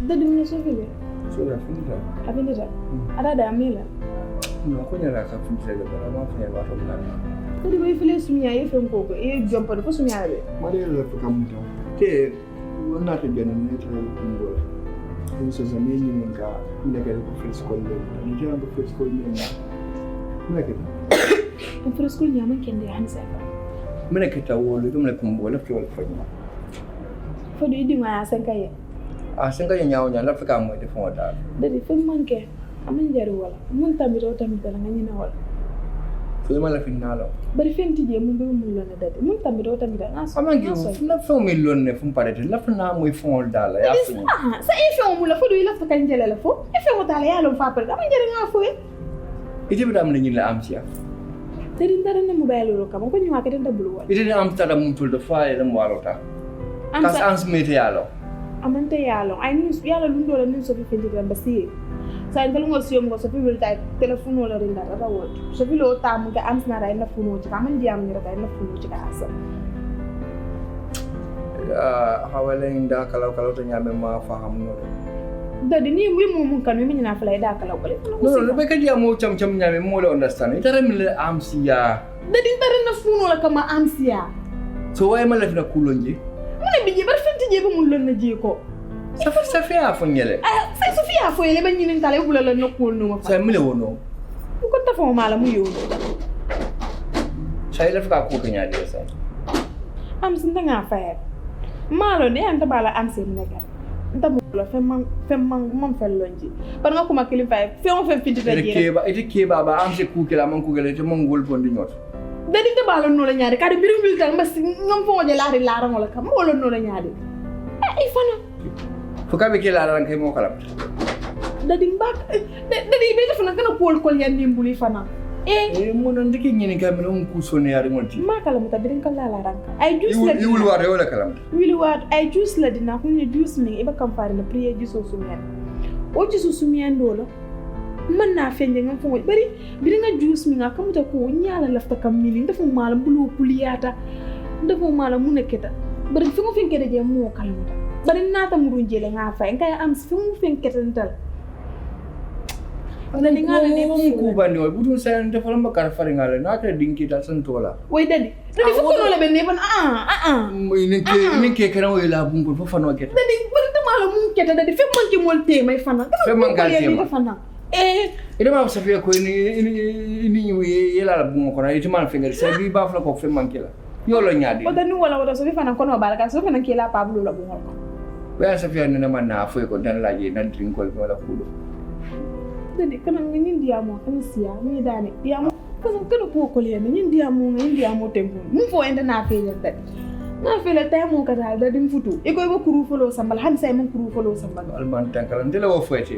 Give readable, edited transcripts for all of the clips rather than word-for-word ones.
Dadi mna sofile. So ya finita. Abinda. Ada da amila. No ko nyala ka finita da ba ma fa ba to na. Dadi way file sumia ye fem ko e jompa ko sumia be. Mari la fa kamuta. Te wonna ta jana ne ta ko ko so zameni nga ne ga ko fil school le. Ni jana ko fil school ne. Ne ga. Ko fil school nyama kende hansa. Mene kita wolo dum le kumbo le fi wal fa. Fa do idi ma sankaye. Senga nyaaw nya la fa ka mo defo da. Dadi fem manke aman jaru wala. Mun tamiro tamita la ngani na wala. Fo ma la finalo. Bari fenti je mun do mun la dadi. Mun tamiro tamita na so. Amangi na fo mi lonne fu parete la fa na moy fon dala ya fi. Sa e fe mu la fo do ila fa kan jele la fo. E fe mo dala ya lo fa parete aman jere nga fo e. Ite bi dam na nyila am cia. Tadi ndara na mobile lo kam ko nyuma ka den dabulu wala. Ite am tada mum tul de fa e dam walota. Kas ans mete yalo. Amante yalo ay news yalo lundo la news sofi fendi gamba si sa ndal ngol siyo ngo sofi wil tay telephone wala rinda da wot sofi lo tam ga am na ray na funo ci kam ndi am ni ray na funo ci ka asa hawale nda kala to nyame ma faham no dadi ni wi mum kan mi na fala da kala ko le no be kadi amo cham nyame mo le understand ita rem le am siya dadi ndare na funo la kama am siya so way ma la fi na kulonji mune bije bar fenti je ba mun lon na je ko sa fi afo nyele sa Sofia afo yele ba nyinin tale bula la nokol no ma fa sa mile wono ko ta fo mala mu yo sa ile fa ko kanya de sa am sin nga fa malo ne anta bala am sin nega nta mo la fem man fa lonji par nga ko ma kilim fa fem fenti da je ite ke ba am se ku kila man ku gele te mon gol bondi nyot dadi te balo no la nyaade kadi biru bil tan mbas ngam fo je laari laara wala kam mo lo no la nyaade ay fana fo ka be ke laara kay mo kala dadi mbak dadi be def na kana pol kol yan nimbuli fana mo non dike ngini kam no ku sone yaari ngonti ma kala muta birin kala la ranka ay juice la yul waare wala kala wili waat ay juice la dina ko ni juice ni e ba kam faare na prier juice so sumian o juice sumian do la man na fenje ngam fo bari bi nga juice mi nga kamuta ko nyaala lafta kam mili ndafu mala bulu puliyata ndafu mala muneketa bari fi mo fenkede je mo kalamuta bari nata murun jele nga fay ngay am fi mo fenkete ntal ana ni ngala ne ko bandi wal budun sayan defal ma kar fari ngala nata dinki dal santola way dadi fu ko la ben ne ban ni ke kana way la bungo fo fano get dadi bari ta mala mun keta dadi fe man ki mol te may fana fe man gal te fana ida ma safia ko ni yela la bungo kono iti man fengel sa bi ba fla ko fe man kila yolo nyaadi o dani wala so fana kono baraka so fana kila pablo la bungo ko ba safia ne man na fo ko dan laaje nan drink ko wala kudo dadi kana ngin diamo kana siya mi dani diamo kana ko le ni diamo tempo mu fo enda na fe dadi na fe la tamo kata dadi futu e ko kuru folo sambal han say mun kuru folo sambal alman tankala ndela wo fete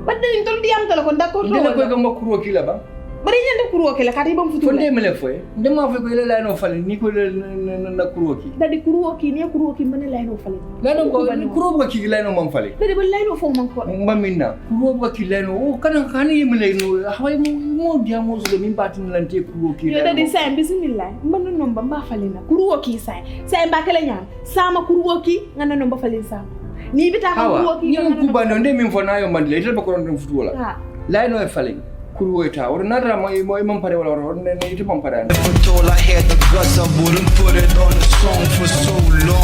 badde ndol diam tala ko d'accord ndela ko gam kuro kila ba bari ñande kuro kila kati bam futu fonde mele foy ndema foy ko la no fale ni ko na kuro ki dadi kuro ki ni kuro ki man la no fale la no ko kuro ba ki la no man fale dadi ba la no fo man ko mamina kuro ba ki la no o kana kan yimle no haway mo diamo so min batin lante kuro ki yo dadi say bismillah man no ba ba fale na kuro ki say ba kala nyam sama kuro ki ngana no ba fale sama ni bita ka kuro ki ni ko ba no ndé min fo na yo man le tel ba ko don futu wala la no e fale Kurueta or nada my mom pare or ne iti mom pare. If I told I had the guts, I wouldn't put it on a song for so long.